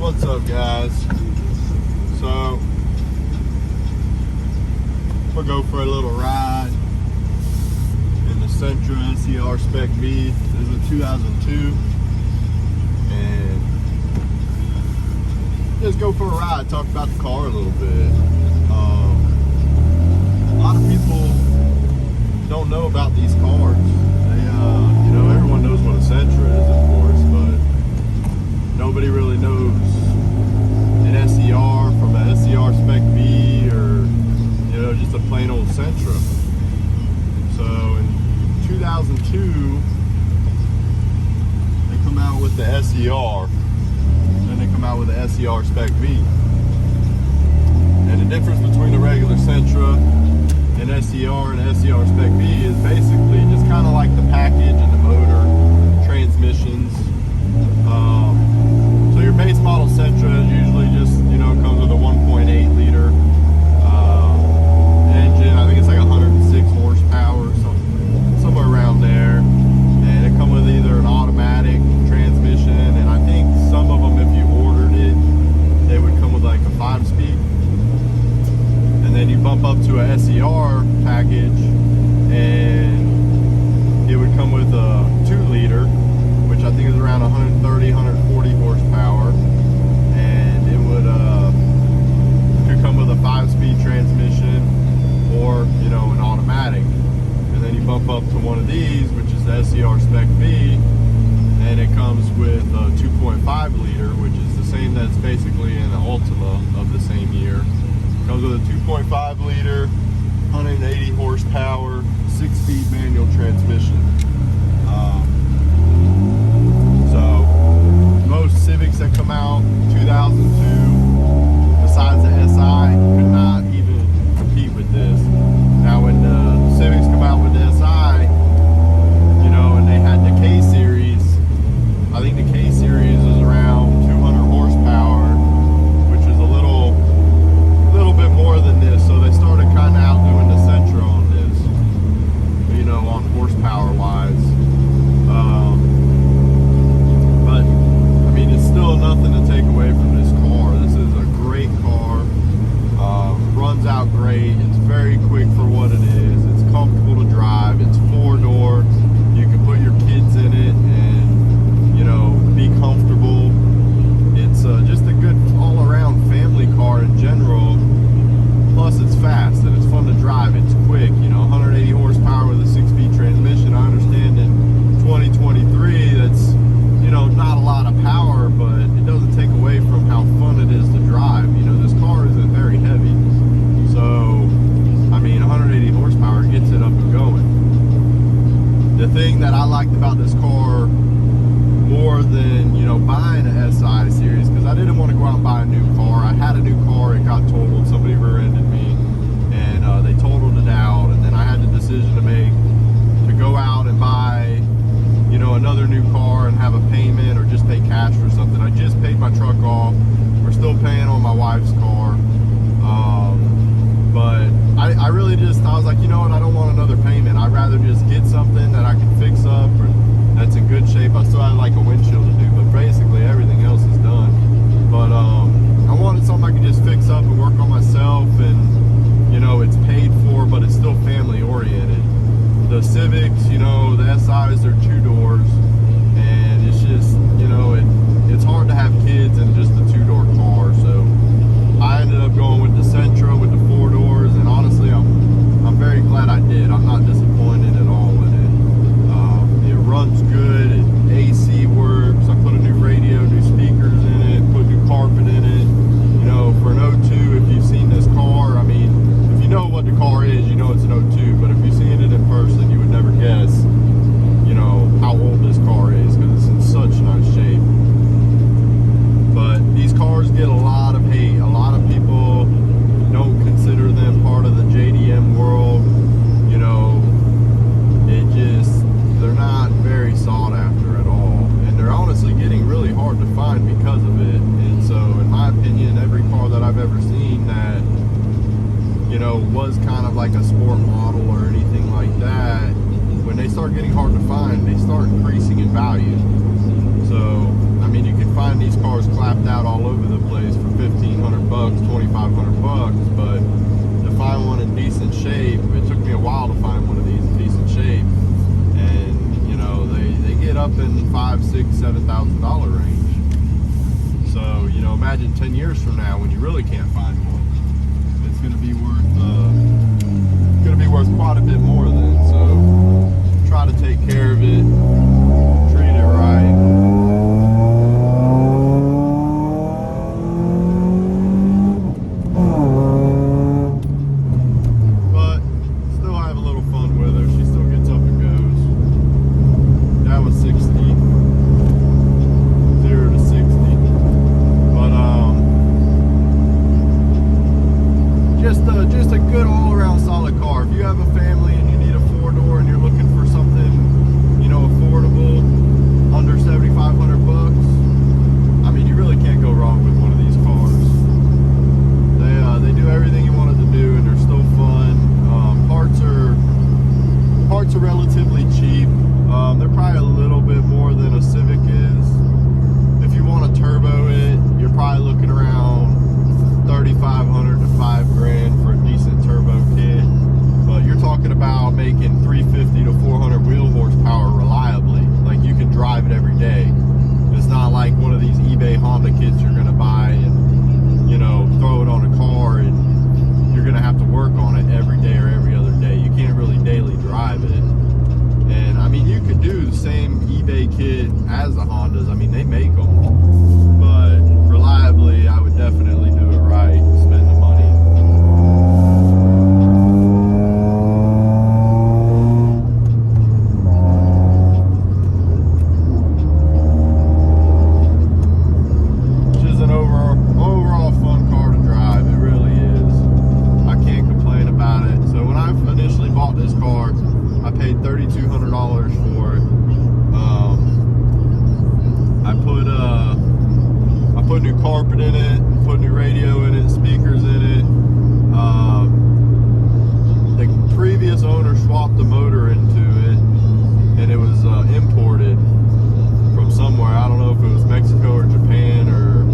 What's up, guys? So we'll go for a little ride in the Sentra SE-R Spec-V. This is a 2002, and just go for a ride, talk about the car a little bit. A lot of people don't know about these cars. They, everyone knows what a Sentra is, of course, but nobody really knows an SE-R from an SE-R Spec-V or, just a plain old Sentra. So in 2002, they come out with the SE-R, then they come out with the SE-R Spec-V. And the difference between the regular Sentra and SE-R and SE-R Spec-V is basically just kind of like the package and the motor, transmissions. So your base model Sentra is usually just, comes with a 1.8 liter engine. I think it's like 106 horsepower or something, somewhere around there. And it comes with either an automatic transmission, and I think some of them, if you ordered it, they would come with like a 5-speed. And then you bump up to a SE-R package, and it would come with a 2-liter, which I think is around 130, 140 horsepower, and it would could come with a 5-speed transmission or an automatic. And then you bump up to one of these, which is the SE-R Spec-V, and it comes with a 2.5 liter, which is the same that's basically an Ultima of the same year. Comes with a 2.5 liter, 180 horsepower, 6-speed manual transmission. So most Civics that come out 2002, besides the SI, could not even compete with this. Now when the Civics come out with the SI, and they had the K series, I think the K series is around 200 horsepower, which is a little bit more than this, so they started kind of outdoing the Sentra on this, on horsepower wise. But I mean, it's still nothing to take away from this car. This is a great car. Runs out great. It's very quick for what it is. It's comfortable to drive. It's 4-door. You can put your kids in it and be comfortable. It's just a good all-around family car in general. Plus it's fast and it's fun to drive. It's quick, 180 horsepower with a 6-speed transmission. I understand in 2023 that's, not a lot of power, but it doesn't take away from how fun it is to drive. This car isn't very heavy. So, I mean, 180 horsepower gets it up and going. The thing that I liked about this car more than, buying an SI series, because I didn't want to go out and buy a new car. I had a new car, it got totaled, somebody rear-ended me, and they totaled it out, and then I had the decision to make to go out and buy, another new car and have a payment or just pay cash for something. I just paid my truck off. We're still paying on my wife's car. But I really I was like, I don't want another payment. I'd rather just get something that I can fix up or that's in good shape. I still have like a windshield to do, but basically everything else is done. But I wanted something I could just fix up and work on myself, and it's paid for, but it's still family oriented. The Civics, the SIs are 2 doors, and it's just, it's hard to have kids in just a 2-door car. So I ended up going with the Sentra with the 4 doors, and honestly, I'm very glad I did. I'm not disappointed at all with it. It runs good. AC works. I put a new radio, new speakers in it, put new carpet in it. For an 02, if you've seen this car, I mean, if you know what the car is, it's an 02. But if you've seen it in person, you would never guess, how old this car is, because it's in such nice shape. But these cars get a lot of hate. A lot of people don't consider them part of the JDM world. They're not very sought after at all. And they're honestly getting really hard to find because of it. And so, in my opinion, every car that I've ever seen that, was kind of like a sport model or anything like that, when they start getting hard to find, they start increasing in value. So, I mean, you can find these cars clapped out all over the place for 1,500 bucks, 2,500 bucks, but to find one in decent shape, it took me a while to find one of these in decent shape. And you know, they get up in $5,000, $6,000, $7,000 range. So you know, imagine 10 years from now when you really can't find one, it's going to be worth quite a bit more then. So try to take care of it, treat it right. But still have a little fun with her. She still gets up and goes. That was 60. 0 to 60. But just a good all-around solid car. If you have a family and you need a 4-door and you're looking for something, you know, affordable, under 7,500 bucks, I mean, you really can't go wrong with one of these cars. They do everything you wanted to do, and they're still fun. Parts are relatively cheap. They're probably a little bit more than a Civic is. If you want to turbo it, you're probably looking around 3,500 to $5,000 for a decent turbo kit. But you're talking about making 350 to 400 wheel horsepower reliably. Like, you can drive it every day. It's not like one of these eBay Honda kits you're going to buy and, you know, throw it on a car and you're going to have to work on it every day or every other day. You can't really daily drive it. And I mean, you could do the same eBay kit as the Hondas. I mean, they make them. But reliably, I would definitely do it right, spend the money. Which is an overall fun car to drive. It really is. I can't complain about it. So when I initially bought this car, I paid $3,200 for it. I put new carpet in it, put new radio in it, speakers in it. The previous owner swapped the motor into it, and it was imported from somewhere. I don't know if it was Mexico or Japan or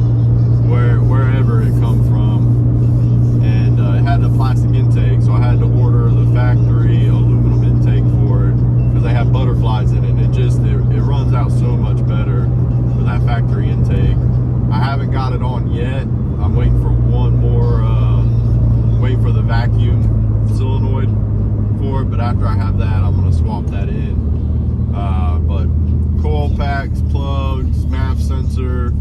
wherever it come from. And it had a plastic intake, so I had to order the factory aluminum intake for it because they have butterflies in it. And it runs out so much better with that factory intake. I haven't got it on yet. I'm waiting for one more, waiting for the vacuum solenoid for it, but after I have that, I'm going to swap that in. But coil packs, plugs, MAF sensor,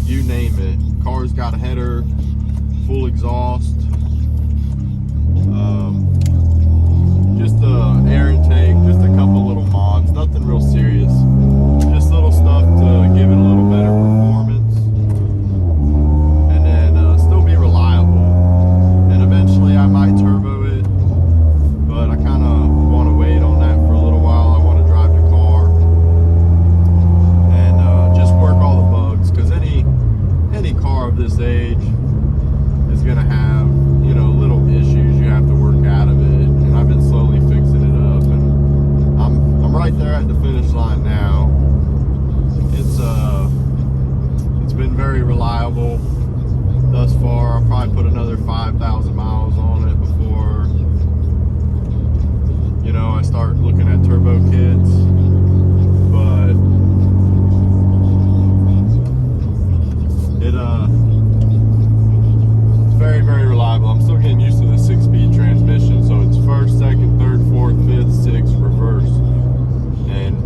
you name it. Car's got a header, full exhaust, just air intake, just a couple little mods, nothing real serious. Just little stuff to give it a little better performance and then still be reliable. And eventually I might turbo it, but I kind of want to wait on that for a little while. I want to drive the car and just work all the bugs, because any car of this age is going to have, you know, little issues you have to work out of it. And I've been slowly fixing it up, and I'm right there at the finish line now. It's been very reliable thus far. I'll probably put another 5,000 miles on it before, you know, I start looking at turbo kits. But it's very, very reliable. I'm still getting used to the 6-speed transmission, so it's first, second, third, fourth, fifth, sixth, reverse. And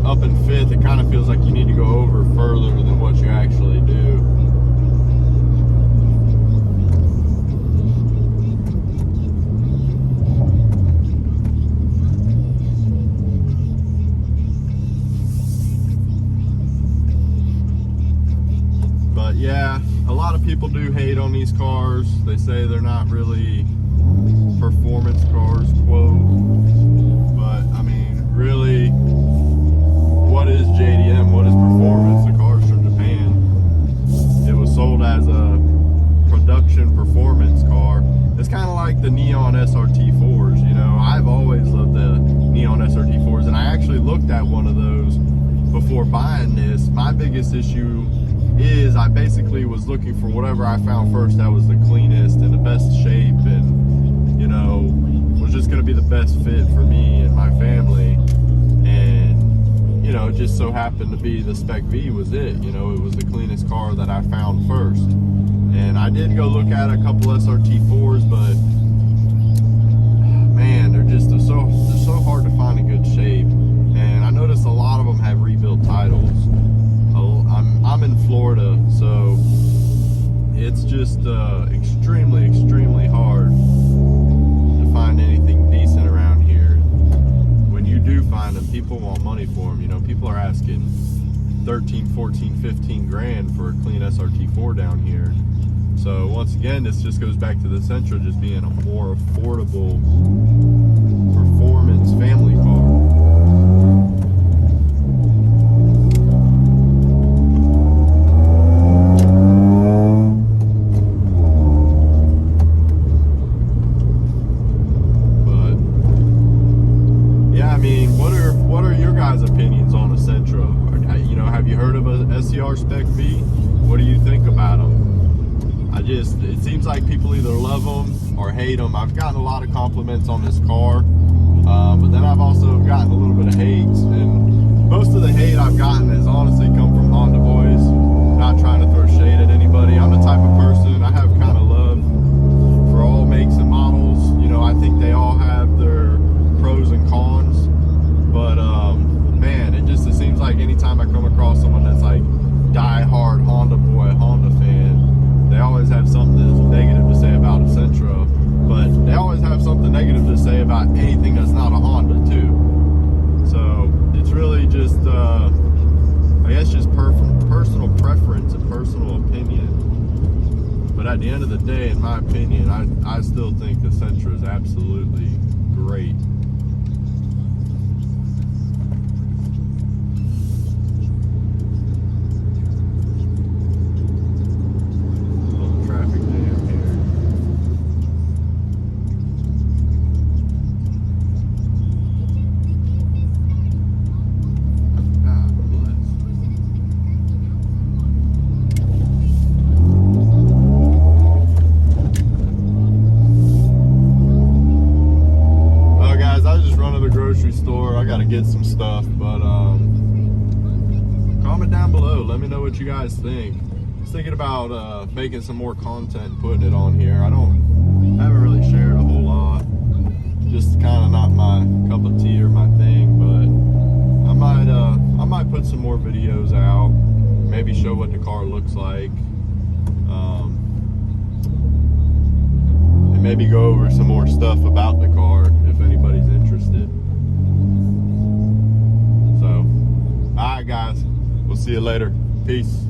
up in fifth, it kind of feels like you need to go over further than what you actually do. But yeah, a lot of people do hate on these cars. They say they're not really performance cars, quote. But I mean, really, what is JDM? What is performance? The car's from Japan. It was sold as a production performance car. It's kind of like the Neon SRT4s, you know. I've always loved the Neon SRT4s, and I actually looked at one of those before buying this, my biggest issue is I basically was looking for whatever I found first that was the cleanest and the best shape, and you know, was just going to be the best fit for me and my family. And you know, it just so happened to be the Spec-V was it. You know, it was the cleanest car that I found first. And I did go look at a couple SRT4s, but man, they're so hard to find in good shape. And I noticed a lot of them have rebuilt titles. I'm in Florida, so it's just extremely hard to find anything decent around here. When you do find them, people want money for them. You know, people are asking 13, 14, 15 grand for a clean SRT4 down here. So once again, this just goes back to the Sentra just being a more affordable performance family car. Opinions on a Sentra? You know, have you heard of a SE-R Spec-V? What do you think about them? It seems like people either love them or hate them. I've gotten a lot of compliments on this car, but then I've also gotten a little bit of hate, and most of the hate I've gotten has honestly come from Honda boys. Not trying to throw shade at anybody. I'm the type of person, I have kind of love for all makes and models. You know, I think they all have their pros and cons, but man, it seems like anytime I come across someone that's like die-hard Honda boy, Honda fan, they always have something that's negative to say about a Sentra, but they always have something negative to say about anything that's not a Honda too. So it's really just, I guess, just personal preference and personal opinion. But at the end of the day, in my opinion, I still think the Sentra is absolutely great. Grocery store, I gotta get some stuff, but comment down below, let me know what you guys think. I was thinking about making some more content, putting it on here. I haven't really shared a whole lot, just kind of not my cup of tea or my thing, but I might put some more videos out, maybe show what the car looks like, and maybe go over some more stuff about the car if anybody's interested. Alright guys, we'll see you later. Peace.